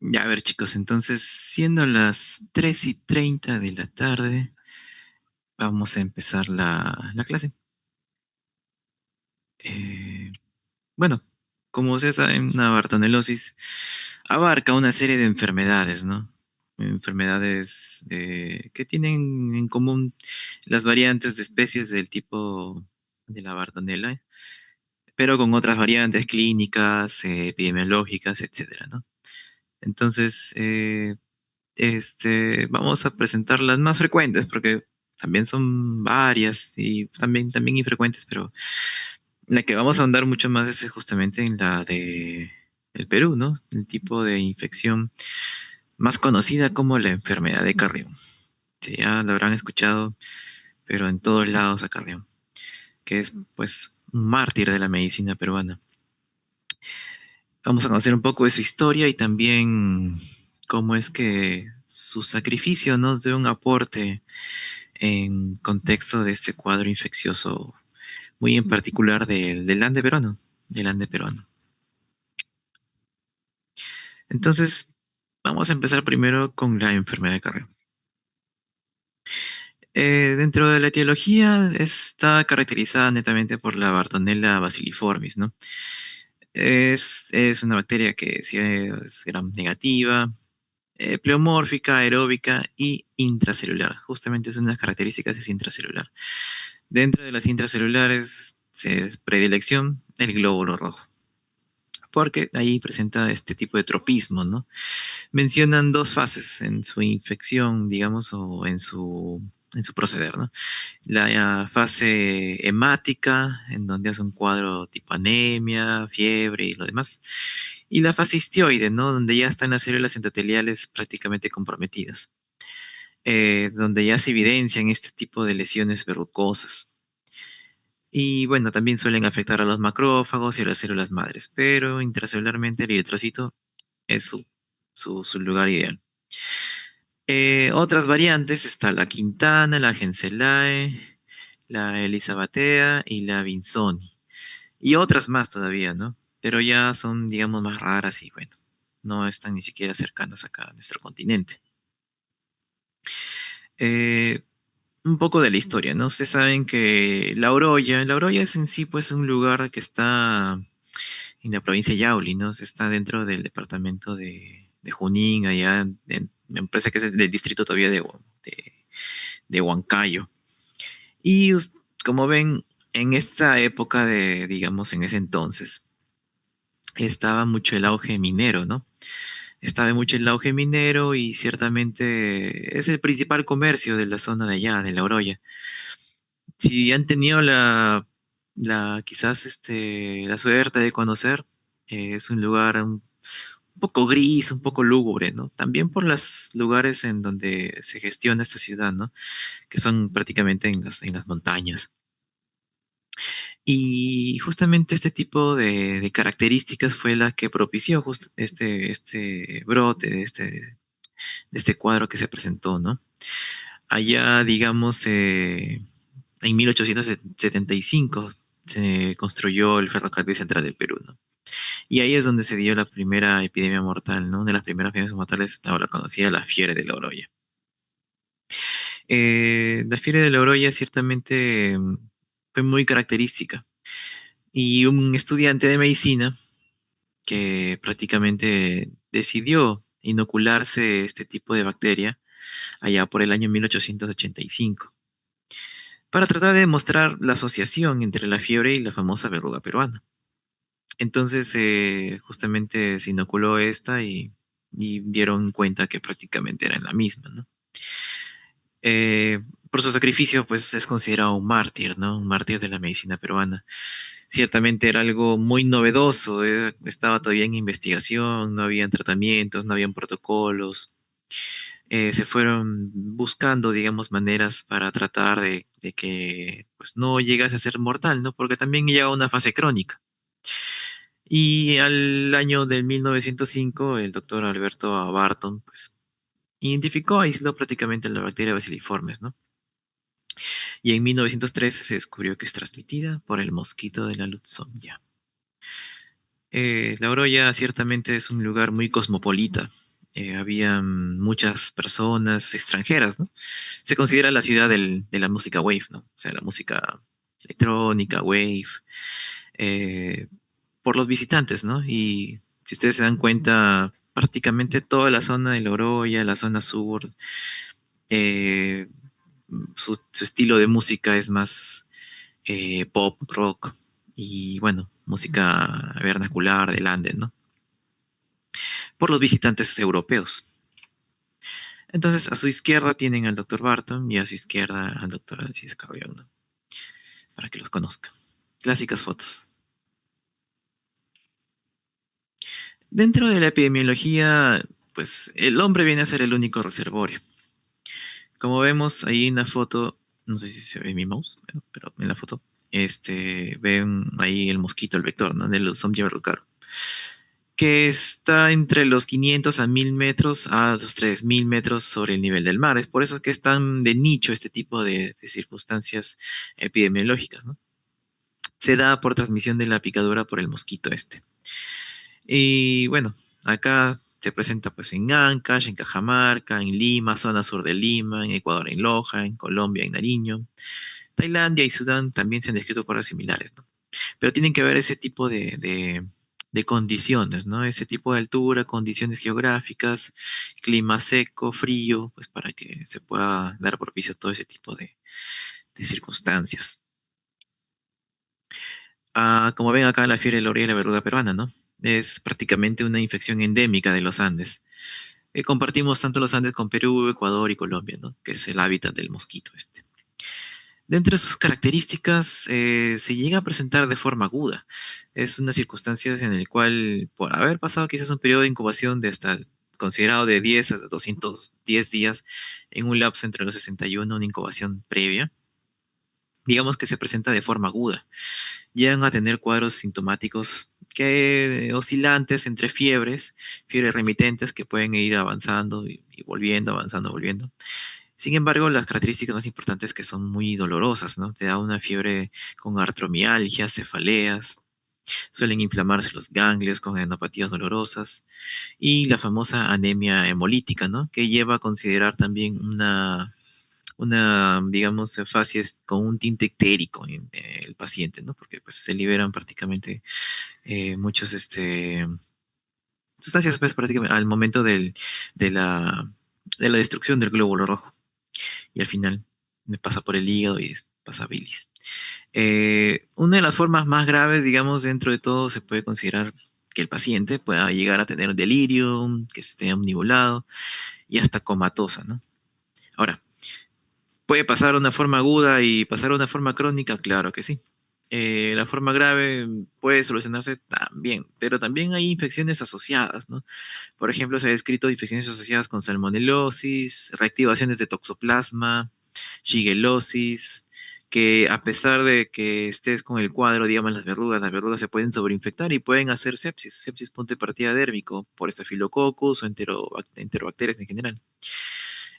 Ya, a ver, chicos, entonces, siendo las 3:30 de la tarde, vamos a empezar la clase. Eh, bueno, como ustedes saben, la bartonelosis abarca una serie de enfermedades, ¿no? Enfermedades que tienen en común las variantes de especies del tipo de la bartonella, pero con otras variantes clínicas, epidemiológicas, etcétera, ¿no? Entonces, vamos a presentar las más frecuentes, porque también son varias y también infrecuentes, pero la que vamos a ahondar mucho más es justamente en la de el Perú, ¿no? El tipo de infección más conocida como la enfermedad de Carrión. Sí, ya lo habrán escuchado, pero en todos lados a Carrión, que es pues un mártir de la medicina peruana. Vamos a conocer un poco de su historia y también cómo es que su sacrificio nos dio un aporte en contexto de este cuadro infeccioso, muy en particular del Ande peruano, del Ande peruano. Entonces, vamos a empezar primero con la enfermedad de Carrión. Dentro de la etiología está caracterizada netamente por la Bartonella bacilliformis, ¿no? Es una bacteria que sí es gram negativa, pleomórfica, aeróbica y intracelular. Justamente es una de las características es intracelular. Dentro de las intracelulares es predilección el glóbulo rojo, porque ahí presenta este tipo de tropismo, ¿no? Mencionan dos fases en su infección, digamos, o en su proceder, ¿no? La fase hemática, en donde hace un cuadro tipo anemia, fiebre y lo demás. Y la fase histioide, ¿no? Donde ya están las células endoteliales prácticamente comprometidas, donde ya se evidencian este tipo de lesiones verrucosas. Y bueno, también suelen afectar a los macrófagos y a las células madres, pero intracelularmente el eritrocito es su lugar ideal. Otras variantes está la Quintana, la Genselae, la Elisabatea y la Vinzoni. Y otras más todavía, ¿no? Pero ya son, digamos, más raras y bueno, no están ni siquiera cercanas acá a nuestro continente. Eh, un poco de la historia, ¿no? Ustedes saben que La Oroya es en sí pues un lugar que está en la provincia de Yauli, ¿no? Está dentro del departamento de Junín, allá me parece que es del distrito todavía de Huancayo. Y como ven, en esta época de, digamos, en ese entonces, estaba mucho el auge minero, ¿no? Estaba mucho el auge minero y ciertamente es el principal comercio de la zona de allá, de La Oroya. Si han tenido quizás la suerte de conocer, es un lugar un poco gris, un poco lúgubre, ¿no? También por los lugares en donde se gestiona esta ciudad, ¿no? Que son prácticamente en las montañas. Y justamente este tipo de características fue la que propició este brote de este cuadro que se presentó, ¿no? Allá, digamos, en 1875 se construyó el ferrocarril central del Perú, ¿no? Y ahí es donde se dio la primera epidemia mortal, ¿no? Una de las primeras epidemias mortales estaba la conocida, la fiebre de la Oroya. La fiebre de la Oroya ciertamente fue muy característica. Y un estudiante de medicina que prácticamente decidió inocularse este tipo de bacteria allá por el año 1885 para tratar de demostrar la asociación entre la fiebre y la famosa verruga peruana. Entonces, justamente se inoculó esta y dieron cuenta que prácticamente eran la misma, ¿no? Eh, por su sacrificio, pues es considerado un mártir, ¿no? Un mártir de la medicina peruana. Ciertamente era algo muy novedoso, estaba todavía en investigación, no habían tratamientos, no habían protocolos. Se fueron buscando, digamos, maneras para tratar de que pues, no llegase a ser mortal, ¿no? Porque también llega a una fase crónica. Y al año del 1905, el doctor Alberto Barton, pues, identificó, aisló prácticamente la bacteria baciliformes, ¿no? Y en 1913 se descubrió que es transmitida por el mosquito de la Lutzonia. La Oroya ciertamente es un lugar muy cosmopolita. había muchas personas extranjeras, ¿no? Se considera la ciudad de la música wave, ¿no? O sea, la música electrónica, wave, eh, por los visitantes, ¿no? Y si ustedes se dan cuenta, prácticamente toda la zona de Loroya, la zona sur, eh, su estilo de música es más pop, rock y, bueno, música vernacular del Andes, ¿no? Por los visitantes europeos. Entonces, a su izquierda tienen al doctor Barton y a su izquierda al doctor Alcides Carrión, ¿no? Para que los conozcan. Clásicas fotos. Dentro de la epidemiología, pues el hombre viene a ser el único reservorio. Como vemos ahí en la foto, no sé si se ve mi mouse, bueno, pero en la foto, ven ahí el mosquito, el vector, ¿no? Del Osomia verrucaro, que está entre los 500 a 1000 metros a los 3000 metros sobre el nivel del mar. Es por eso que es tan de nicho este tipo de circunstancias epidemiológicas, ¿no? Se da por transmisión de la picadura por el mosquito este. Y bueno, acá se presenta pues en Ancash, en Cajamarca, en Lima, zona sur de Lima, en Ecuador en Loja, en Colombia en Nariño. Tailandia y Sudán también se han descrito cuadros similares, ¿no? Pero tienen que ver ese tipo de condiciones, ¿no? Ese tipo de altura, condiciones geográficas, clima seco, frío, pues para que se pueda dar propicio a todo ese tipo de circunstancias. Ah, como ven acá, la fiebre del oro y la verruga peruana, ¿no? Es prácticamente una infección endémica de los Andes. Compartimos tanto los Andes con Perú, Ecuador y Colombia, ¿no? Que es el hábitat del mosquito este. Dentro de sus características, se llega a presentar de forma aguda. Es una circunstancia en la cual, por haber pasado quizás un periodo de incubación de hasta considerado de 10 a 210 días, en un lapso entre los 61, una incubación previa, digamos que se presenta de forma aguda. Llegan a tener cuadros sintomáticos que oscilantes entre fiebres remitentes que pueden ir avanzando y volviendo, avanzando, volviendo. Sin embargo, las características más importantes que son muy dolorosas, ¿no? Te da una fiebre con artromialgia, cefaleas, suelen inflamarse los ganglios con enopatías dolorosas y la famosa anemia hemolítica, ¿no? Que lleva a considerar también una digamos, facies con un tinte ictérico en el paciente, ¿no? Porque pues se liberan prácticamente muchos, sustancias pues, prácticamente al momento de la, de la destrucción del glóbulo rojo y al final me pasa por el hígado y pasa a bilis. Una de las formas más graves, digamos, dentro de todo, se puede considerar que el paciente pueda llegar a tener delirio, que esté omnibulado y hasta comatosa, ¿no? Ahora, ¿puede pasar una forma aguda y pasar a una forma crónica? Claro que sí. La forma grave puede solucionarse también, pero también hay infecciones asociadas, ¿no? Por ejemplo, se ha descrito infecciones asociadas con salmonelosis, reactivaciones de toxoplasma, shigellosis, que a pesar de que estés con el cuadro, digamos, las verrugas se pueden sobreinfectar y pueden hacer sepsis, sepsis punto de partida dérmico por estafilococcus o enterobacterias en general.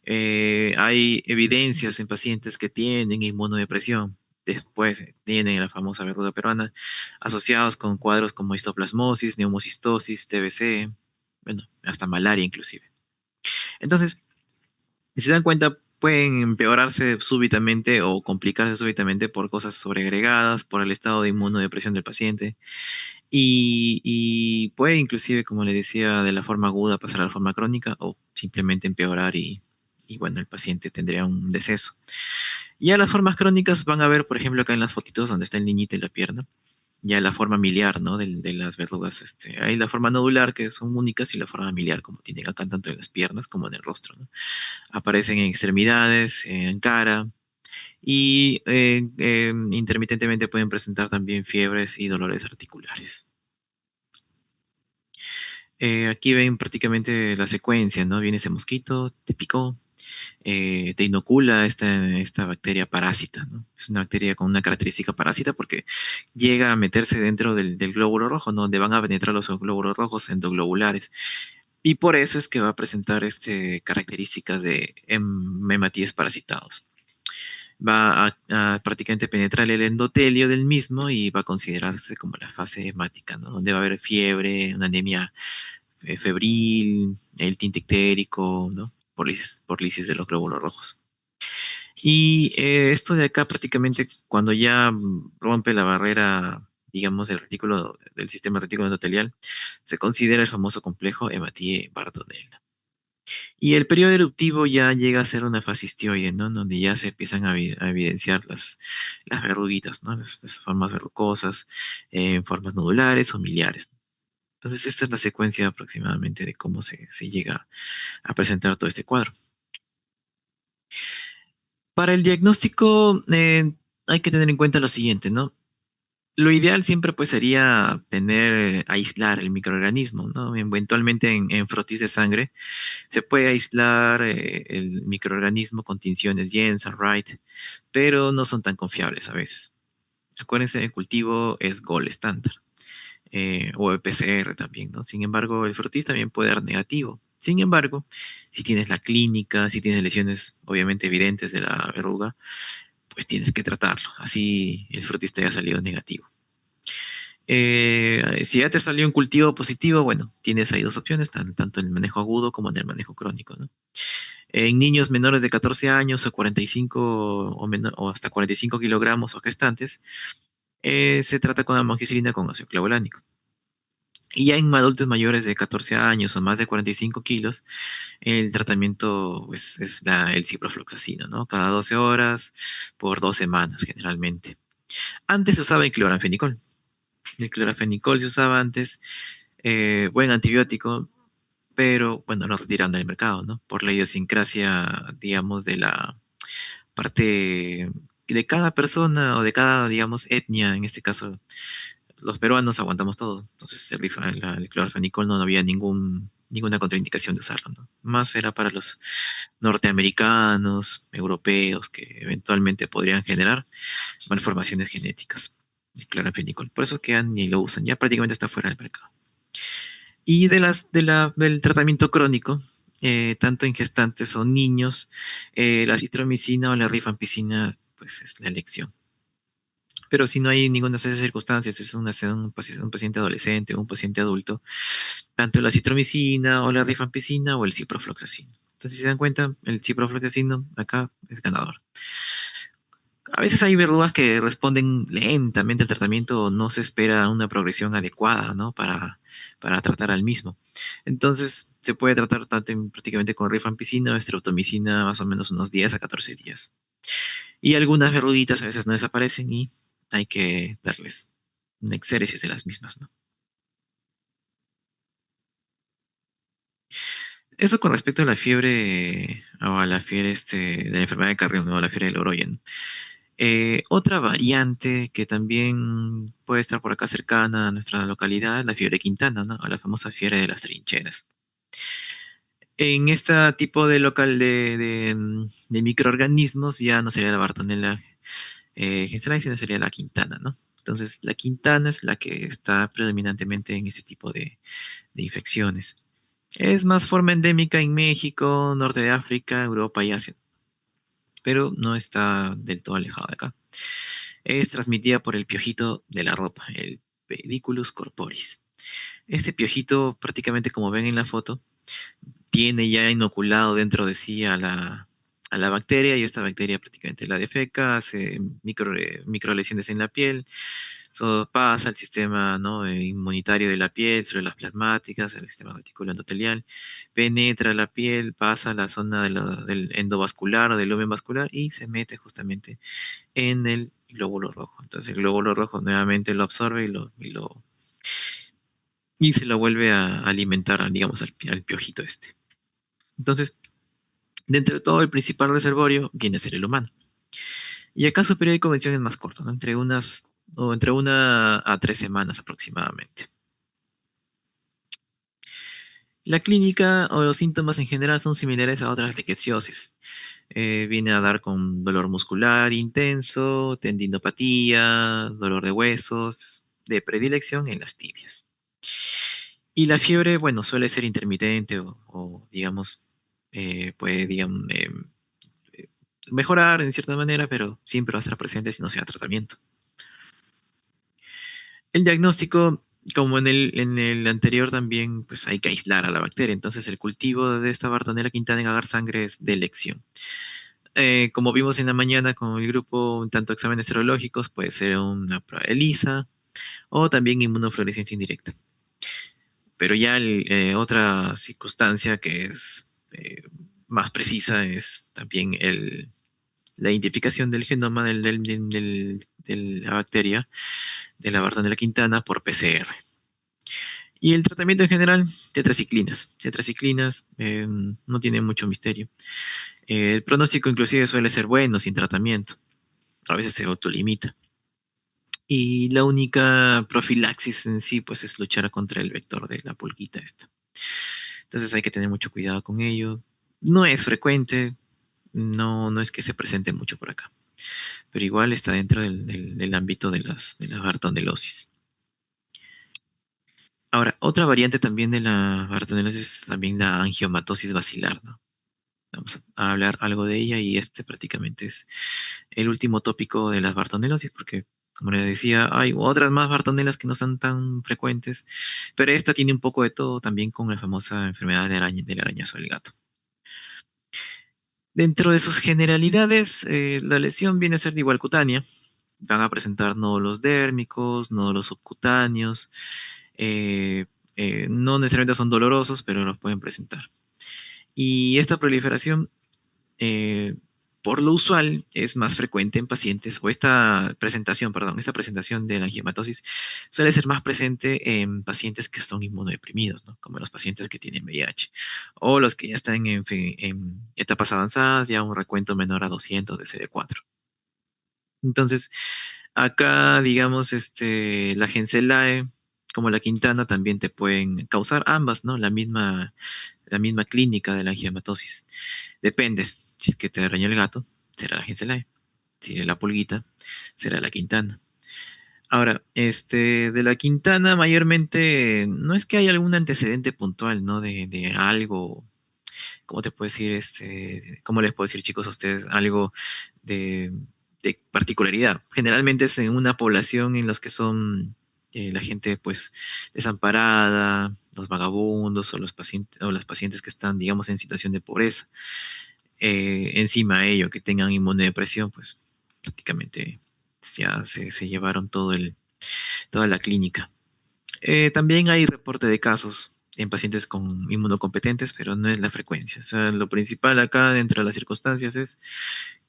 Hay evidencias en pacientes que tienen inmunodepresión, después tienen la famosa verruga peruana, asociados con cuadros como histoplasmosis, neumocistosis, TBC, bueno, hasta malaria inclusive. Entonces, si se dan cuenta, pueden empeorarse súbitamente o complicarse súbitamente por cosas sobreagregadas, por el estado de inmunodepresión del paciente. Y puede inclusive, como le decía, de la forma aguda pasar a la forma crónica o simplemente empeorar y bueno, el paciente tendría un deceso. Ya las formas crónicas van a ver, por ejemplo, acá en las fotitos donde está el niñito en la pierna, ya la forma miliar, ¿no? De las verrugas, hay la forma nodular, que son únicas, y la forma miliar, como tienen acá tanto en las piernas como en el rostro, ¿no? Aparecen en extremidades, en cara, y intermitentemente pueden presentar también fiebres y dolores articulares. Aquí ven prácticamente la secuencia, ¿no? Viene ese mosquito, te picó, te inocula esta bacteria parásita, ¿no? Es una bacteria con una característica parásita porque llega a meterse dentro del glóbulo rojo, ¿no? Donde van a penetrar los glóbulos rojos endoglobulares. Y por eso es que va a presentar características de hematíes parasitados. Va a prácticamente penetrar el endotelio del mismo y va a considerarse como la fase hemática, ¿no? Donde va a haber fiebre, una anemia febril, el tinte ictérico, ¿no? Por lisis de los glóbulos rojos. Y esto de acá prácticamente cuando ya rompe la barrera, digamos, del sistema retículo endotelial, se considera el famoso complejo Hematie-Bartonella. Y el periodo eruptivo ya llega a ser una fase histioide, ¿no? Donde ya se empiezan a evidenciar las verruguitas, ¿no? Las formas verrucosas, en formas nodulares o miliares. Entonces, esta es la secuencia aproximadamente de cómo se llega a presentar todo este cuadro. Para el diagnóstico, hay que tener en cuenta lo siguiente, ¿no? Lo ideal siempre pues sería aislar el microorganismo, ¿no? Eventualmente en frotis de sangre se puede aislar el microorganismo con tinciones Jameson, Wright, pero no son tan confiables a veces. Acuérdense, el cultivo es gold estándar, o el PCR también, ¿no? Sin embargo, el frotis también puede dar negativo. Sin embargo, si tienes la clínica, si tienes lesiones obviamente evidentes de la verruga, pues tienes que tratarlo. Así el frotis te haya salido negativo. Si ya te salió un cultivo positivo, bueno, tienes ahí dos opciones, tanto en el manejo agudo como en el manejo crónico, ¿no? En niños menores de 14 años o 45 o hasta 45 kilogramos o gestantes, se trata con amoxicilina con ácido clavulánico. Y ya en adultos mayores de 14 años o más de 45 kilos, el tratamiento pues, es el ciprofloxacino, ¿no? Cada 12 horas por 2 semanas generalmente. Antes se usaba el cloranfenicol. El cloranfenicol se usaba antes, buen antibiótico, pero bueno, lo retiraron del mercado, ¿no? Por la idiosincrasia, digamos, de la parte de cada persona o de cada, digamos, etnia, en este caso, los peruanos aguantamos todo. Entonces, el clorfenicol no había ninguna contraindicación de usarlo, ¿no? Más era para los norteamericanos, europeos, que eventualmente podrían generar malformaciones genéticas. El clorfenicol. Por eso es que ya ni lo usan, ya prácticamente está fuera del mercado. Y del tratamiento crónico, tanto en gestantes o niños, la citromicina o la rifampicina, pues es la elección. Pero si no hay ninguna de esas circunstancias, es un paciente adolescente o un paciente adulto, tanto la citromicina o la rifampicina o el ciprofloxacino. Entonces, si se dan cuenta, el ciprofloxacino acá es ganador. A veces hay verrugas que responden lentamente al tratamiento o no se espera una progresión adecuada, ¿no? Para tratar al mismo. Entonces, se puede tratar prácticamente con rifampicina o streptomicina más o menos unos 10 a 14 días. Y algunas verruguitas a veces no desaparecen y hay que darles una exéresis de las mismas, ¿no? Eso con respecto a la fiebre o a la fiebre de la enfermedad de Carrión, ¿no? La fiebre del Oroyen. Otra variante que también puede estar por acá cercana a nuestra localidad es la fiebre quintana, ¿no? O la famosa fiebre de las trincheras. En este tipo de de microorganismos ya no sería la Bartonella genserae, sino sería la quintana, ¿no? Entonces, la quintana es la que está predominantemente en este tipo de infecciones. Es más forma endémica en México, norte de África, Europa y Asia, pero no está del todo alejado de acá. Es transmitida por el piojito de la ropa, el Pediculus corporis. Este piojito, prácticamente como ven en la foto, tiene ya inoculado dentro de sí a la bacteria y esta bacteria prácticamente la defeca, hace micro lesiones en la piel, eso pasa al sistema, ¿no? Inmunitario de la piel, sobre las plasmáticas, el sistema reticular endotelial, penetra la piel, pasa a la zona del endovascular o del lumen vascular y se mete justamente en el glóbulo rojo. Entonces el glóbulo rojo nuevamente lo absorbe y se lo vuelve a alimentar, digamos, al piojito este. Entonces, dentro de todo, el principal reservorio viene a ser el humano. Y acá su periodo de convención es más corto, ¿no? Entre 1 a 3 semanas aproximadamente. La clínica o los síntomas en general son similares a otras ricketsiosis. Viene a dar con dolor muscular intenso, tendinopatía, dolor de huesos, de predilección en las tibias. Y la fiebre, bueno, suele ser intermitente digamos, puede, digamos, eh, mejorar en cierta manera, pero siempre va a estar presente si no se da tratamiento. El diagnóstico Como en el anterior también, pues hay que aislar a la bacteria. Entonces el cultivo de esta Bartonella quintana en agar sangre es de elección. Como vimos en la mañana con el grupo, un tanto exámenes serológicos, puede ser una prueba ELISA o también inmunofluorescencia indirecta. Pero ya otra circunstancia que es más precisa es también la identificación del genoma de la bacteria de la Bartonella quintana por PCR. Y el tratamiento en general, tetraciclinas. Tetraciclinas no tiene mucho misterio. El pronóstico inclusive suele ser bueno sin tratamiento. A veces se autolimita. Y la única profilaxis en sí, pues es luchar contra el vector de la pulguita esta. Entonces hay que tener mucho cuidado con ello. No es frecuente, no es que se presente mucho por acá, pero igual está dentro del ámbito de la bartonellosis. Ahora, otra variante también de la bartonellosis es también la angiomatosis basilar, ¿no? Vamos a hablar algo de ella y este prácticamente es el último tópico de las bartonelosis, porque, como les decía, hay otras más bartonelas que no son tan frecuentes, pero esta tiene un poco de todo también con la famosa enfermedad del arañazo del gato. Dentro de sus generalidades, la lesión viene a ser de igual cutánea. Van a presentar nódulos dérmicos, nódulos subcutáneos. eh, no necesariamente son dolorosos, pero los pueden presentar. Y esta proliferación eh, por lo usual es más frecuente en pacientes, o esta presentación, perdón, esta presentación de la angiomatosis suele ser más presente en pacientes que son inmunodeprimidos, ¿no? Como los pacientes que tienen VIH, o los que ya están en etapas avanzadas, ya un recuento menor a 200 de CD4. Entonces, acá, digamos, la Gencelae, como la Quintana, también te pueden causar ambas, ¿no? La misma clínica de la angiomatosis. Depende, si es que te arañó el gato, será la Gencelae. Si es la pulguita, será la Quintana. Ahora, de la Quintana mayormente no es que haya algún antecedente puntual, ¿no? De algo, ¿cómo te puedo decir? ¿Cómo les puedo decir, chicos, a ustedes algo de, de particularidad? Generalmente es en una población en los que son la gente, pues, desamparada, los vagabundos o los pacientes, o las pacientes que están, digamos, en situación de pobreza. Encima de ello, que tengan inmunodepresión, pues prácticamente ya se llevaron toda la clínica. También hay reporte de casos en pacientes con inmunocompetentes, pero no es la frecuencia. O sea, lo principal acá dentro de las circunstancias es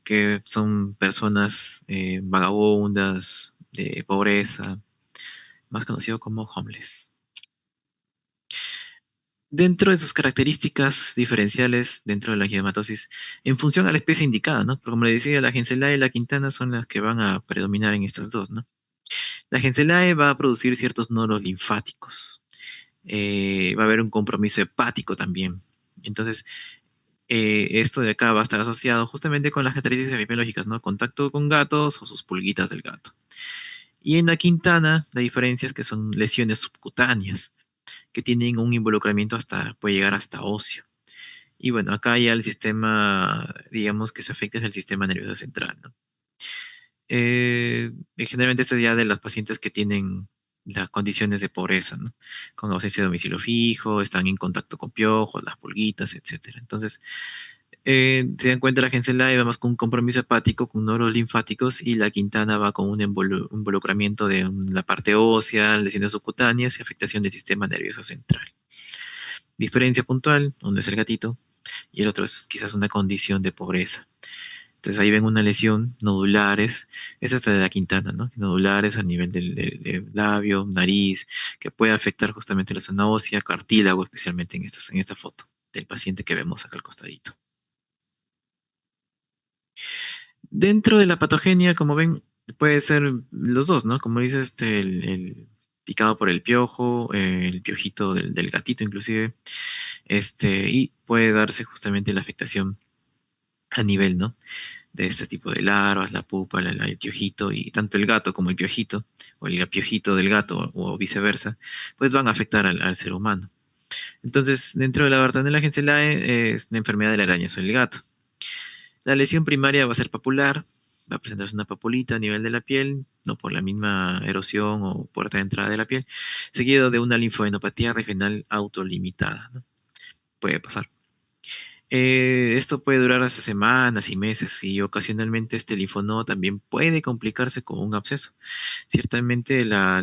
que son personas vagabundas, de pobreza, más conocido como homeless. Dentro de sus características diferenciales dentro de la angiomatosis, en función a la especie indicada, ¿no? Porque como le decía, la Gencelae y la Quintana son las que van a predominar en estas dos, ¿no? La Gencelae va a producir ciertos nodos linfáticos. Va a haber un compromiso hepático también. Entonces, esto de acá va a estar asociado justamente con las características epidemiológicas, ¿no? Contacto con gatos o sus pulguitas del gato. Y en la Quintana, la diferencia es que son lesiones subcutáneas, que tienen un involucramiento puede llegar hasta óseo. Y bueno, acá ya el sistema, digamos que se afecta es el sistema nervioso central, ¿no? Generalmente esto es ya de las pacientes que tienen las condiciones de pobreza, ¿no? Con ausencia de domicilio fijo, están en contacto con piojos, las pulguitas, etcétera. Entonces, se dan cuenta la Gencelae va más con un compromiso hepático, con nodos linfáticos, y la Quintana va con un involucramiento de la parte ósea, lesiones subcutáneas y afectación del sistema nervioso central. Diferencia puntual, uno es el gatito y el otro es quizás una condición de pobreza. Entonces ahí ven una lesión, nodulares, esa es de la Quintana, ¿no? Nodulares a nivel del labio, nariz, que puede afectar justamente la zona ósea, cartílago, especialmente en esta foto del paciente que vemos acá al costadito. Dentro de la patogenia, como ven, puede ser los dos, ¿no? Como dice el picado por el piojo, el piojito del gatito inclusive, y puede darse justamente la afectación a nivel, ¿no? De este tipo de larvas, la pupa, el piojito, y tanto el gato como el piojito, o el piojito del gato, o viceversa, pues van a afectar al ser humano. Entonces, dentro de la Bartonella Gencelae es la enfermedad de la araña sobre el gato. La lesión primaria va a ser papular, va a presentarse una papulita a nivel de la piel, no por la misma erosión o puerta de entrada de la piel, seguido de una linfoadenopatía regional autolimitada, ¿no? Puede pasar. Esto puede durar hasta semanas y meses y ocasionalmente este linfonodo también puede complicarse con un absceso. Ciertamente la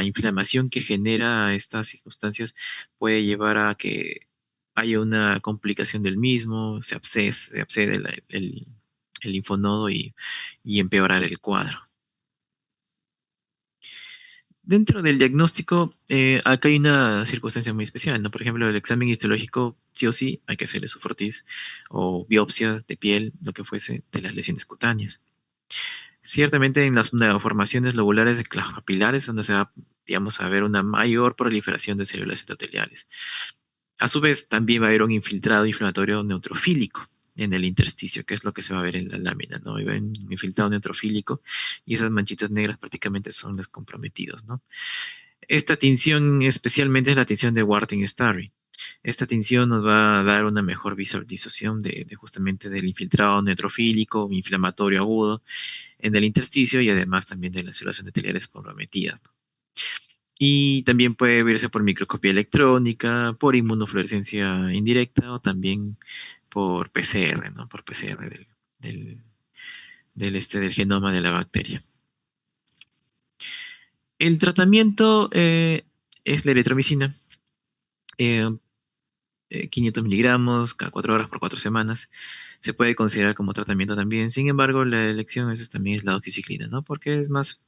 inflamación que genera estas circunstancias puede llevar a que haya una complicación del mismo, se abscede el linfonodo y empeorar el cuadro. Dentro del diagnóstico, acá hay una circunstancia muy especial, ¿no? Por ejemplo, el examen histológico, sí o sí, hay que hacerle su fortis o biopsia de piel, lo que fuese, de las lesiones cutáneas. Ciertamente en las formaciones lobulares de las papilares, donde se va, digamos, a ver una mayor proliferación de células endoteliales. A su vez, también va a haber un infiltrado inflamatorio neutrofílico en el intersticio, que es lo que se va a ver en la lámina, ¿no? Y va un infiltrado neutrofílico y esas manchitas negras prácticamente son los comprometidos, ¿no? Esta tinción especialmente es la tinción de Warting-Starry. Esta tinción nos va a dar una mejor visualización de justamente del infiltrado neutrofílico, inflamatorio agudo en el intersticio y además también de las células endoteliales comprometidas, ¿no? Y también puede verse por microscopía electrónica, por inmunofluorescencia indirecta o también por PCR, ¿no? Por PCR del, del genoma de la bacteria. El tratamiento es la eritromicina, eh, 500 miligramos cada 4 horas por 4 semanas. Se puede considerar como tratamiento también. Sin embargo, la elección a veces también es la doxiciclina, ¿no? Porque es más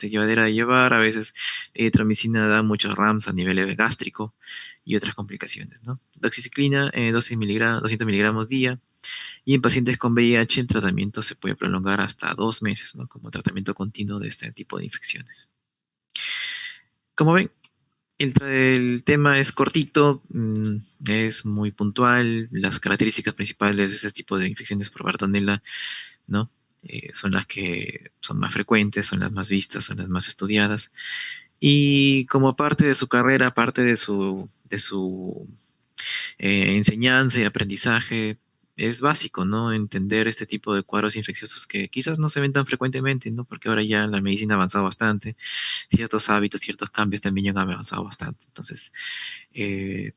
llevadera de llevar. A veces eritromicina da muchos RAMs a nivel gástrico y otras complicaciones, ¿no? Doxiciclina, 12 miligramos, 200 miligramos día. Y en pacientes con VIH el tratamiento se puede prolongar hasta 2 meses, ¿no? Como tratamiento continuo de este tipo de infecciones. Como ven, el tema es cortito, es muy puntual. Las características principales de este tipo de infecciones por Bartonella, ¿no? Son las que son más frecuentes, son las más vistas, son las más estudiadas. Y como parte de su carrera, parte de su enseñanza y aprendizaje, es básico, ¿no? Entender este tipo de cuadros infecciosos que quizás no se ven tan frecuentemente, ¿no? Porque ahora ya la medicina ha avanzado bastante, ciertos hábitos, ciertos cambios también ya han avanzado bastante. Entonces,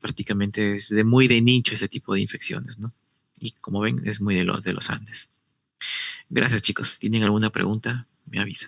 prácticamente es muy de nicho ese tipo de infecciones, ¿no? Y como ven, es muy de los Andes. Gracias, chicos. ¿Tienen alguna pregunta? Me avisan.